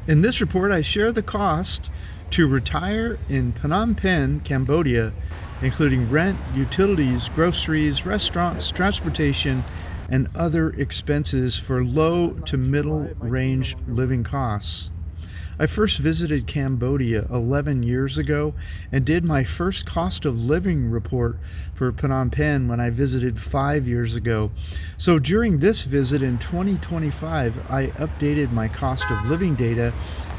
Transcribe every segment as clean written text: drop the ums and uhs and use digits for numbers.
In this report, I share the cost to retire in Phnom Penh, Cambodia, including rent, utilities, groceries, restaurants, transportation, and other expenses for low to middle range living costs. I first visited Cambodia 11 years ago and did my first cost of living report for Phnom Penh when I visited 5 years ago. So during this visit in 2025, I updated my cost of living data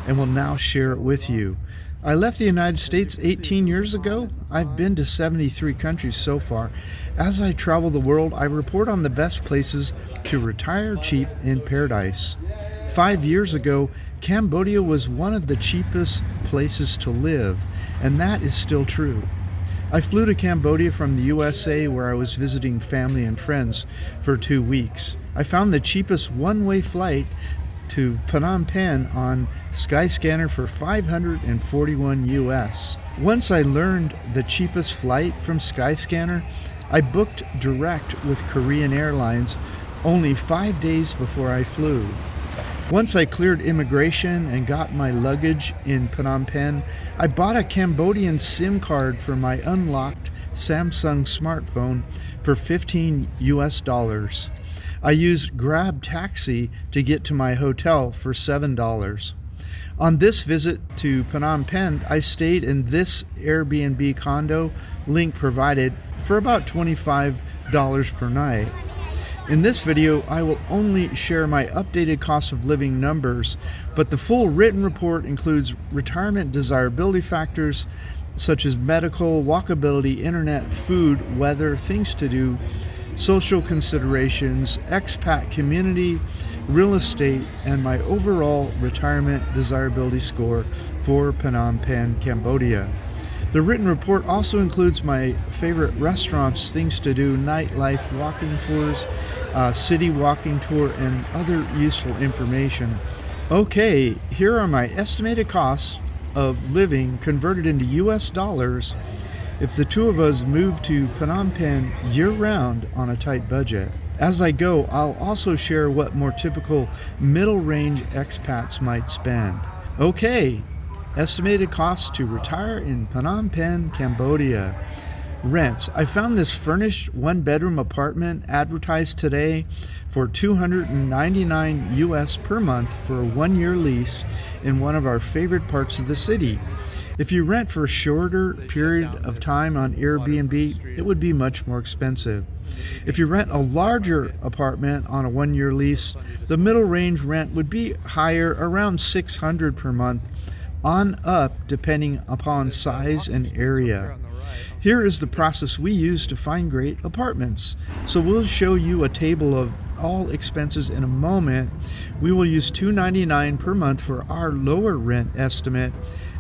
and will now share it with you. I left the United States 18 years ago. I've been to 73 countries so far. As I travel the world, I report on the best places to retire cheap in paradise. 5 years ago, Cambodia was one of the cheapest places to live, and that is still true. I flew to Cambodia from the USA, where I was visiting family and friends for 2 weeks. I found the cheapest one-way flight to Phnom Penh on Skyscanner for $541 US. Once I learned the cheapest flight from Skyscanner, I booked direct with Korean Airlines only 5 days before I flew. Once I cleared immigration and got my luggage in Phnom Penh, I bought a Cambodian SIM card for my unlocked Samsung smartphone for $15 US. I used Grab Taxi to get to my hotel for $7. On this visit to Phnom Penh, I stayed in this Airbnb condo, link provided, for about $25 per night. In this video, I will only share my updated cost of living numbers, but the full written report includes retirement desirability factors such as medical, walkability, internet, food, weather, things to do, social considerations, expat community, real estate, and my overall retirement desirability score for Phnom Penh, Cambodia. The written report also includes my favorite restaurants, things to do, nightlife, walking tours, city walking tour, and other useful information. Okay, here are my estimated costs of living converted into US dollars if the two of us move to Phnom Penh year-round on a tight budget. As I go, I'll also share what more typical middle-range expats might spend. Okay, estimated costs to retire in Phnom Penh, Cambodia. Rents. I found this furnished one-bedroom apartment advertised today for $299 US per month for a 1-year lease in one of our favorite parts of the city. If you rent for a shorter period of time on Airbnb, it would be much more expensive. If you rent a larger apartment on a 1-year lease, the middle range rent would be higher, around $600 per month, on up depending upon size and area. Here is the process we use to find great apartments. So we'll show you a table of all expenses in a moment. We will use $299 per month for our lower rent estimate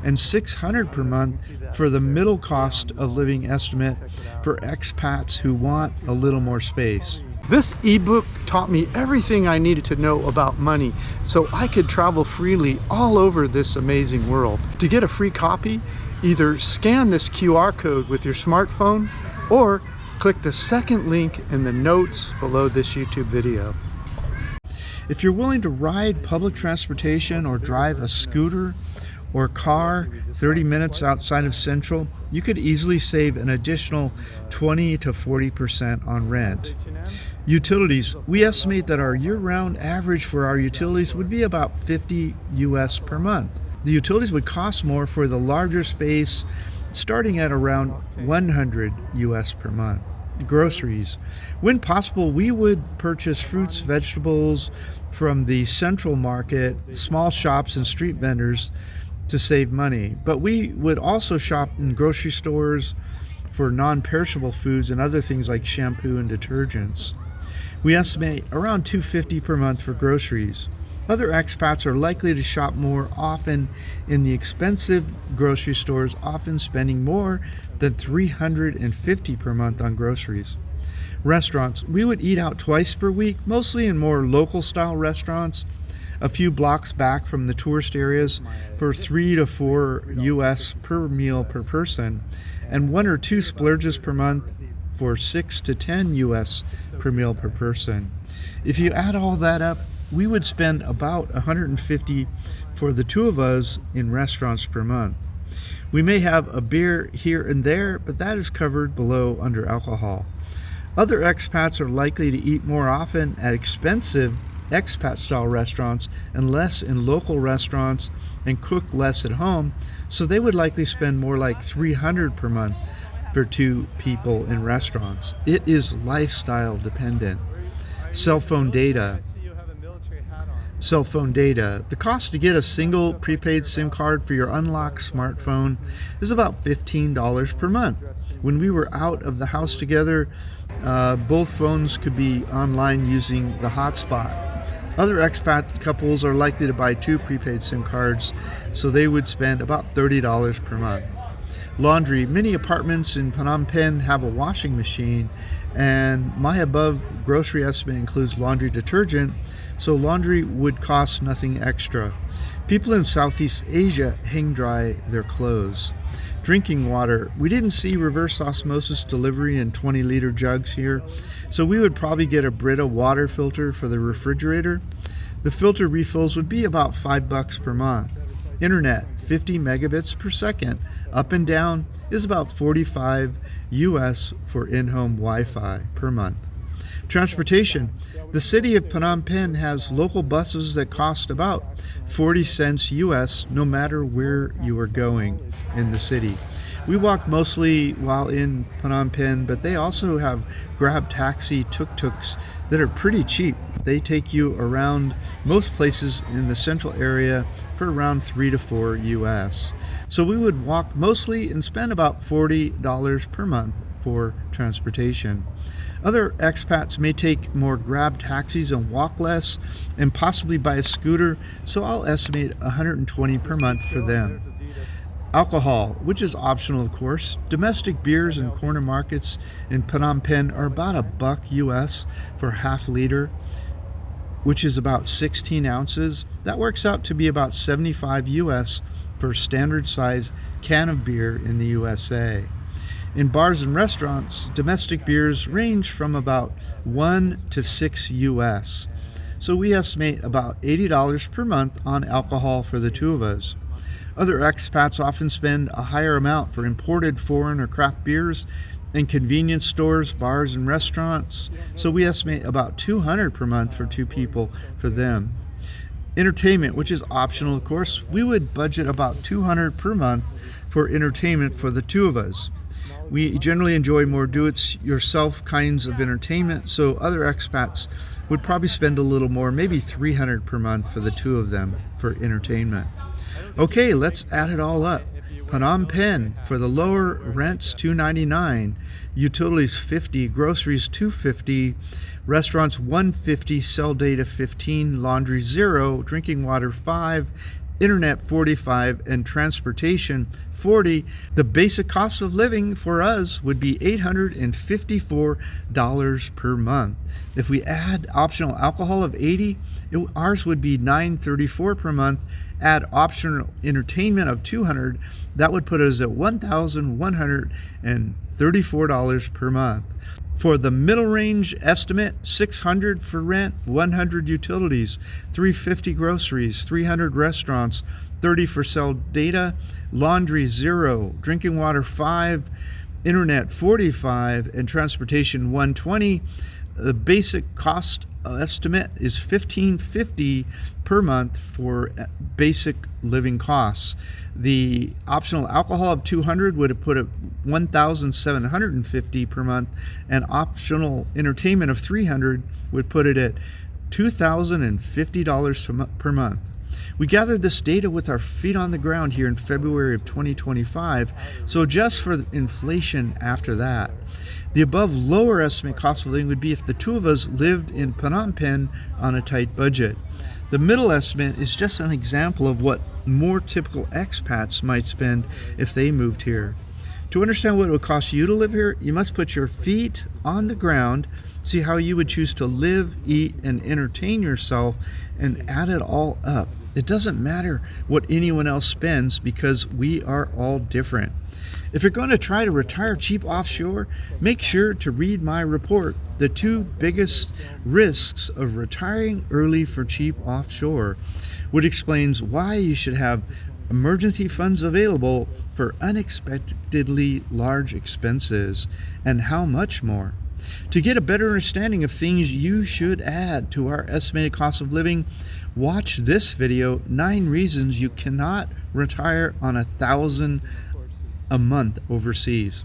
and $600 per month for the middle cost of living estimate for expats who want a little more space. This ebook taught me everything I needed to know about money so I could travel freely all over this amazing world. To get a free copy, either scan this QR code with your smartphone or click the second link in the notes below this YouTube video. If you're willing to ride public transportation or drive a scooter or car 30 minutes outside of Central, you could easily save an additional 20 to 40% on rent. Utilities. We estimate that our year-round average for our utilities would be about $50 US per month. The utilities would cost more for the larger space, starting at around $100 US per month. Groceries. When possible, we would purchase fruits, vegetables from the central market, small shops and street vendors to save money. But we would also shop in grocery stores for non-perishable foods and other things like shampoo and detergents. We estimate around $250 per month for groceries. Other expats are likely to shop more often in the expensive grocery stores, often spending more than $350 per month on groceries. Restaurants. We would eat out twice per week, mostly in more local style restaurants, a few blocks back from the tourist areas, for $3 to $4 US per meal per person, and 1 or 2 splurges per month for $6 to $10 US per meal per person. If you add all that up, we would spend about $150 for the two of us in restaurants per month. We may have a beer here and there, but that is covered below under alcohol. Other expats are likely to eat more often at expensive expat-style restaurants and less in local restaurants and cook less at home, so they would likely spend more like $300 per month for two people in restaurants. It is lifestyle dependent. Cell phone data. Cell phone data. The cost to get a single prepaid SIM card for your unlocked smartphone is about $15 per month. When we were out of the house together, both phones could be online using the hotspot. Other expat couples are likely to buy two prepaid SIM cards, so they would spend about $30 per month. Laundry. Many apartments in Phnom Penh have a washing machine, and my above grocery estimate includes laundry detergent, so laundry would cost nothing extra. People in Southeast Asia hang dry their clothes. Drinking water. We didn't see reverse osmosis delivery in 20-liter jugs here, so we would probably get a Brita water filter for the refrigerator. The filter refills would be about $5 per month. Internet, 50 megabits per second, up and down, is about $45 US for in-home Wi-Fi per month. Transportation. The city of Phnom Penh has local buses that cost about 40 cents US no matter where you are going in the city. We walk mostly while in Phnom Penh, but they also have grab taxi tuk-tuks that are pretty cheap. They take you around most places in the central area for around $3 to $4 US. So we would walk mostly and spend about $40 per month for transportation. Other expats may take more grab taxis and walk less and possibly buy a scooter, so I'll estimate $120 per month for them. Alcohol, which is optional of course. Domestic beers and corner markets in Phnom Penh are about $1 US for half liter, which is about 16 ounces. That works out to be about $75 US for standard size can of beer in the USA. In bars and restaurants, domestic beers range from about $1 to $6 US. So we estimate about $80 per month on alcohol for the two of us. Other expats often spend a higher amount for imported foreign or craft beers in convenience stores, bars, and restaurants, so we estimate about $200 per month for two people for them. Entertainment, which is optional of course, we would budget about $200 per month for entertainment for the two of us. We generally enjoy more do-it-yourself kinds of entertainment, so other expats would probably spend a little more, maybe $300 per month for the two of them for entertainment. Okay, let's add it all up. Phnom Penh, for the lower, rent's $299, utilities $50, groceries $250, restaurants $150, cell data $15, laundry $0, drinking water $5, internet $45, and transportation $40. The basic cost of living for us would be $854 per month. If we add optional alcohol of $80, ours would be $934 per month. Add optional entertainment of $200, that would put us at $1,134 per month. For the middle range estimate, $600 for rent, $100 utilities, $350 groceries, $300 restaurants, $30 for cell data, laundry $0, drinking water $5, internet $45, and transportation $120. The basic cost estimate is $1,550 per month for basic living costs. The optional alcohol of $200 would have put it $1,750 per month, and optional entertainment of $300 would put it at $2,050 per month. We gathered this data with our feet on the ground here in February of 2025, so just for inflation after that. The above lower estimate cost of living would be if the two of us lived in Phnom Penh on a tight budget. The middle estimate is just an example of what more typical expats might spend if they moved here. To understand what it would cost you to live here, you must put your feet on the ground, see how you would choose to live, eat, and entertain yourself, and add it all up. It doesn't matter what anyone else spends because we are all different. If you're going to try to retire cheap offshore, make sure to read my report, The 2 Biggest Risks of Retiring Early for Cheap Offshore. which explains why you should have emergency funds available for unexpectedly large expenses and how much more. To get a better understanding of things you should add to our estimated cost of living, watch this video, 9 reasons you cannot retire on $1,000 a month overseas.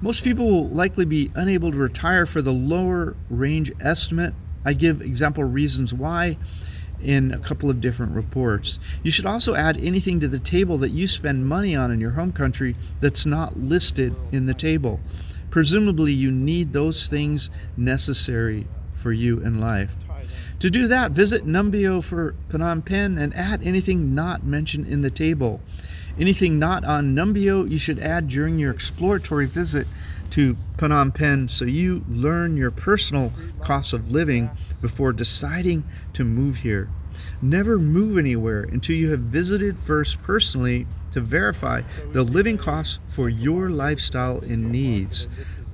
Most people will likely be unable to retire for the lower range estimate. I give example reasons why in a couple of different reports. You should also add anything to the table that you spend money on in your home country that's not listed in the table. Presumably you need those things necessary for you in life. To do that, visit Numbeo for Phnom Penh and add anything not mentioned in the table. Anything not on Numbeo you should add during your exploratory visit to Phnom Penh so you learn your personal cost of living before deciding to move here. Never move anywhere until you have visited first personally to verify the living costs for your lifestyle and needs.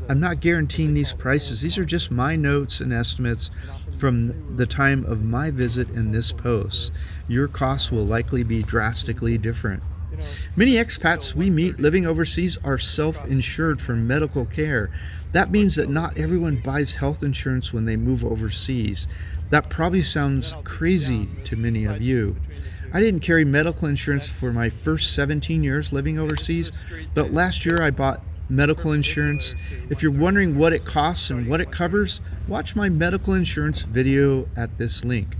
I'm not guaranteeing these prices. These are just my notes and estimates from the time of my visit in this post. Your costs will likely be drastically different. Many expats we meet living overseas are self-insured for medical care. That means that not everyone buys health insurance when they move overseas. That probably sounds crazy to many of you. I didn't carry medical insurance for my first 17 years living overseas, but last year I bought medical insurance. If you're wondering what it costs and what it covers, watch my medical insurance video at this link.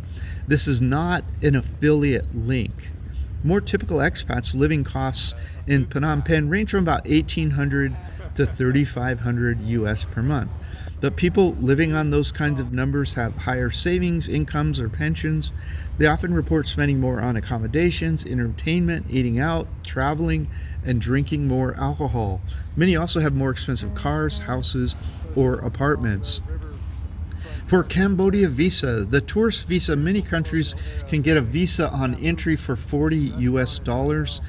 This is not an affiliate link. More typical expats living costs in Phnom Penh range from about $1,800 to $3,500 US per month. But people living on those kinds of numbers have higher savings, incomes, or pensions. They often report spending more on accommodations, entertainment, eating out, traveling, and drinking more alcohol. Many also have more expensive cars, houses, or apartments. For Cambodia visa, the tourist visa, many countries can get a visa on entry for $40 US.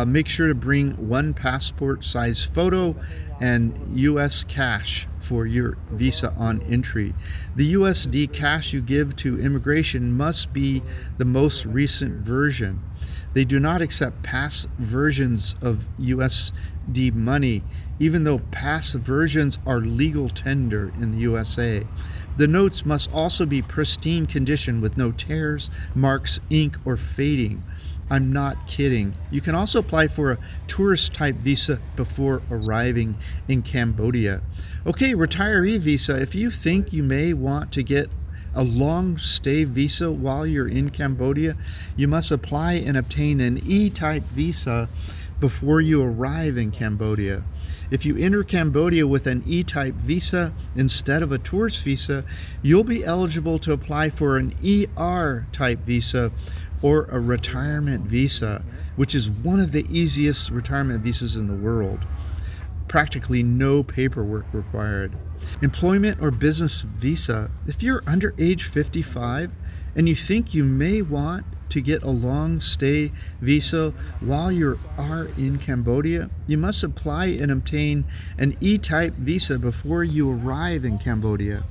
Make sure to bring one passport size photo and US cash for your visa on entry. The USD cash you give to immigration must be the most recent version. They do not accept past versions of USD money, even though past versions are legal tender in the USA. The notes must also be pristine condition with no tears, marks, ink, or fading. I'm not kidding. You can also apply for a tourist type visa before arriving in Cambodia. Okay, retiree visa. If you think you may want to get a long stay visa while you're in Cambodia, you must apply and obtain an E-type visa before you arrive in Cambodia. If you enter Cambodia with an E-type visa instead of a tourist visa, you'll be eligible to apply for an ER-type visa or a retirement visa, which is one of the easiest retirement visas in the world. Practically no paperwork required. Employment or business visa. If you're under age 55 and you think you may want to get a long stay visa while you are in Cambodia, you must apply and obtain an E-type visa before you arrive in Cambodia.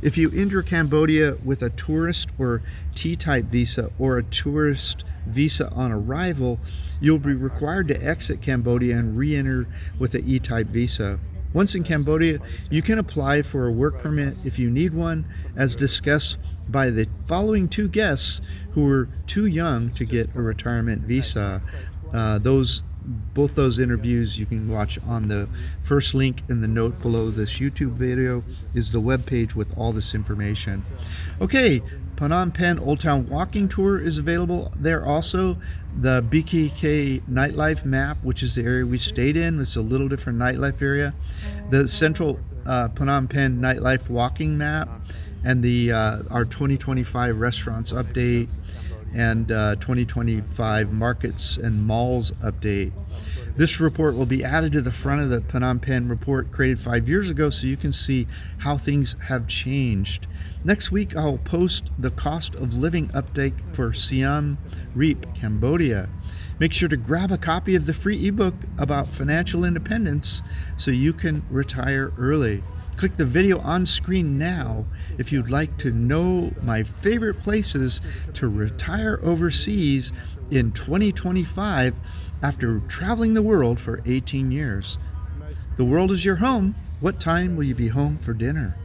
If you enter Cambodia with a tourist or T-type visa or a tourist visa on arrival, you'll be required to exit Cambodia and re-enter with an E-type visa. Once in Cambodia, you can apply for a work permit if you need one, as discussed by the following 2 guests who were too young to get a retirement visa. Both those interviews you can watch on the first link in the note below this YouTube video is the webpage with all this information. Okay, Phnom Penh Old Town Walking Tour is available there also. The BKK nightlife map, which is the area we stayed in, it's a little different nightlife area. The central Phnom Penh nightlife walking map, and our 2025 restaurants update, and 2025 markets and malls update. This report will be added to the front of the Phnom Penh report created 5 years ago so you can see how things have changed. Next week, I'll post the cost of living update for Siem Reap, Cambodia. Make sure to grab a copy of the free ebook about financial independence so you can retire early. Click the video on screen now if you'd like to know my favorite places to retire overseas in 2025 after traveling the world for 18 years. The world is your home. What time will you be home for dinner?